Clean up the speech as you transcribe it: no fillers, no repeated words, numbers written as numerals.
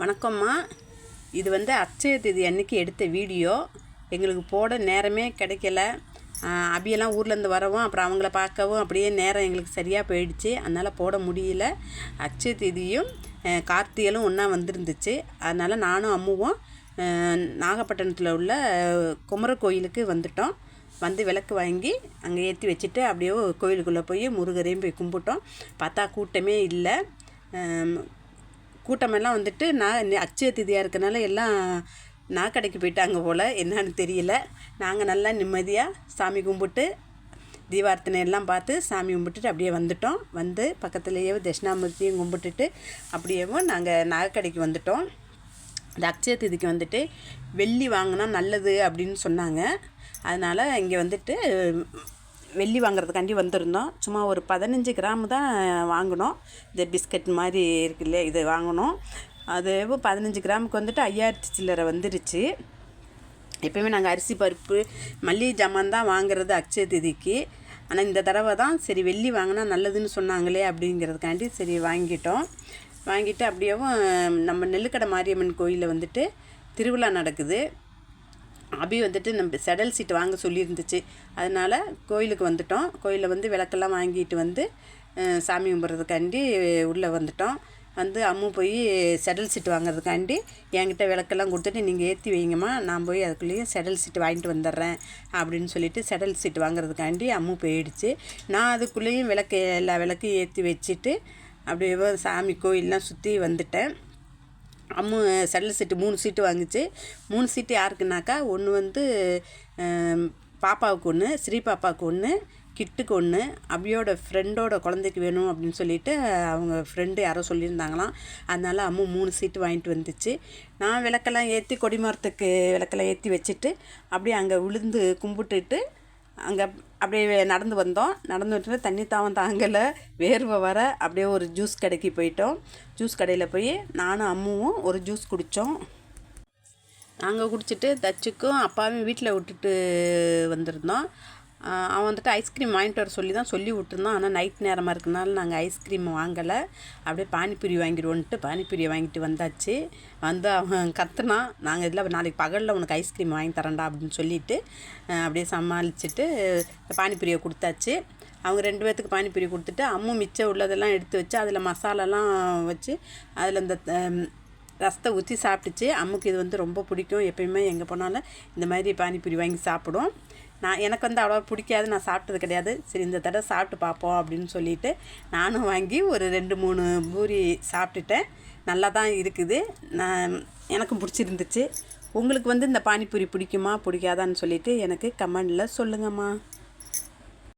வணக்கம்மா. இது அட்சய திதி அன்னைக்கு எடுத்த வீடியோ. எங்களுக்கு போட நேரமே கிடைக்கல. அபியெல்லாம் ஊர்லேருந்து வரவும் அப்புறம் அவங்கள பார்க்கவும் அப்படியே நேரம் எங்களுக்கு சரியாக போயிடுச்சு. அதனால் போட முடியல. அட்சய திதியும் கார்த்திகளும் ஒன்றா வந்துருந்துச்சு. அதனால் நானும் அம்முவும் நாகப்பட்டினத்தில் உள்ள குமர கோயிலுக்கு வந்துட்டோம். வந்து விளக்கு வாங்கி அங்கே ஏற்றி வச்சுட்டு அப்படியே கோயிலுக்குள்ளே போய் முருகரையும் போய் கும்பிட்டோம். பார்த்தா கூட்டமே இல்லை. கூட்டமெல்லாம் அட்சய திதியாக இருக்கனால எல்லாம் கடைக்கு போயிட்டாங்க போல், என்னன்னு தெரியல. நாங்கள் நல்லா நிம்மதியாக சாமி கும்பிட்டு தீபார்த்தனை எல்லாம் பார்த்து சாமி கும்பிட்டுட்டு அப்படியே வந்துட்டோம். வந்து பக்கத்துலேயே தட்சிணாமூர்த்தியும் கும்பிட்டுட்டு அப்படியேவும் நாங்கள் கடைக்கு வந்துட்டோம். இந்த அட்சய திதிக்கு வெள்ளி வாங்கினா நல்லது அப்படின்னு சொன்னாங்க. அதனால் இங்கே வெள்ளி வாங்குறதுக்காண்டி வந்திருந்தோம். சும்மா ஒரு 15 கிராம் தான் வாங்கினோம். இந்த பிஸ்கட் மாதிரி இருக்குல்ல, இது வாங்கினோம். அது 15 கிராமுக்கு 5000 சில்லரை வந்துருச்சு. எப்போயுமே நாங்கள் அரிசி பருப்பு மல்லிகை ஜாமான் தான் வாங்குறது அட்சய திதிக்கு. ஆனால் இந்த தடவை தான் சரி வெள்ளி வாங்கினா நல்லதுன்னு சொன்னாங்களே அப்படிங்கிறதுக்காண்டி சரி வாங்கிட்டு அப்படியேவும் நம்ம நெல்லுக்கடை மாரியம்மன் கோயிலில் திருவிழா நடக்குது. அபி நம்ம செடல் சீட்டு வாங்க சொல்லியிருந்துச்சு. அதனால் கோயிலுக்கு வந்துட்டோம். கோயிலில் விளக்கெல்லாம் வாங்கிட்டு சாமி கும்பிட்றதுக்காண்டி உள்ளே வந்துட்டோம். அம்மு போய் செடல் சீட்டு வாங்குறதுக்காண்டி என்கிட்ட விளக்கெல்லாம் கொடுத்துட்டு நீங்கள் ஏற்றி வைங்கம்மா, நான் போய் அதுக்குள்ளேயும் செடல் சீட்டு வாங்கிட்டு வந்துடுறேன் அப்படின்னு சொல்லிவிட்டு செடல் சீட்டு வாங்குறதுக்காண்டி அம்மு போயிடுச்சு. நான் அதுக்குள்ளேயும் எல்லா விளக்கையும் ஏற்றி வச்சுட்டு அப்படியே சாமி கோயிலெலாம் சுற்றி வந்துட்டேன். அம்மு செடல் சீட்டு 3 சீட்டு வாங்குச்சு. 3 சீட்டு யாருக்குனாக்கா, ஒன்று பாப்பாவுக்கு ஒன்று, ஸ்ரீ பாப்பாவுக்கு ஒன்று, கிட்டுக்கு ஒன்று, அபியோட ஃப்ரெண்டோட குழந்தைக்கு வேணும் அப்படின்னு சொல்லிட்டு அவங்க ஃப்ரெண்டு யாரோ சொல்லியிருந்தாங்களாம். அதனால் அம்மு 3 சீட்டு வாங்கிட்டு வந்துச்சு. நான் விளக்கெல்லாம் ஏற்றி கொடிமரத்துக்கு விளக்கெல்லாம் ஏற்றி வச்சுட்டு அப்படியே அங்கே விழுந்து கும்பிட்டுட்டு அங்கே அப்படியே நடந்து வந்தோம். நடந்து வந்துட்டு தண்ணி தாங்கலை, வேர்வை வர அப்படியே ஒரு ஜூஸ் கடைக்கு போயிட்டோம். ஜூஸ் கடையில் போய் நானும் அம்முவும் ஒரு ஜூஸ் குடித்தோம். நாங்கள் குடிச்சிட்டு தச்சுக்கும் அப்பாவையும் வீட்டில் விட்டுட்டு வந்திருந்தோம். அவன் ஐஸ்கிரீம் வாங்கிட்டு வர சொல்லி விட்டுருந்தோம். ஆனால் நைட் நேரமாக இருக்கனால நாங்கள் ஐஸ்கிரீம் வாங்கலை. அப்படியே பானிபூரி வாங்கிடுவோன்ட்டு பானிபூரியை வாங்கிட்டு வந்தாச்சு. அவன் கத்துனான், நாங்கள் இதில் நாளைக்கு பகலில் உனக்கு ஐஸ்கிரீம் வாங்கி தரேன்டா அப்படின்னு சொல்லிவிட்டு அப்படியே சமாளிச்சுட்டு பானிபூரியை கொடுத்தாச்சு. அவங்க 2 பேர்த்துக்கு பானிபூரி கொடுத்துட்டு அம்மு மிச்சம் உள்ளதெல்லாம் எடுத்து வச்சு அதில் மசாலாலாம் வச்சு அதில் இந்த ரசத்தை ஊற்றி சாப்பிட்டுச்சு. அம்முக்கு இது ரொம்ப பிடிக்கும். எப்பயுமே எங்கே போனாலும் இந்த மாதிரி பானிபூரி வாங்கி சாப்பிடும். எனக்கு அவ்வளோ பிடிக்காது, நான் சாப்பிட்டது கிடையாது. சரி இந்த தடவை சாப்பிட்டு பார்ப்போம் அப்படின்னு சொல்லிவிட்டு நானும் வாங்கி ஒரு 2-3 பூரி சாப்பிட்டுட்டேன். நல்லா தான் இருக்குது. எனக்கும் பிடிச்சிருந்துச்சு. உங்களுக்கு இந்த பானிபூரி பிடிக்குமா பிடிக்காதான்னு சொல்லிவிட்டு எனக்கு கமெண்டில் சொல்லுங்கம்மா.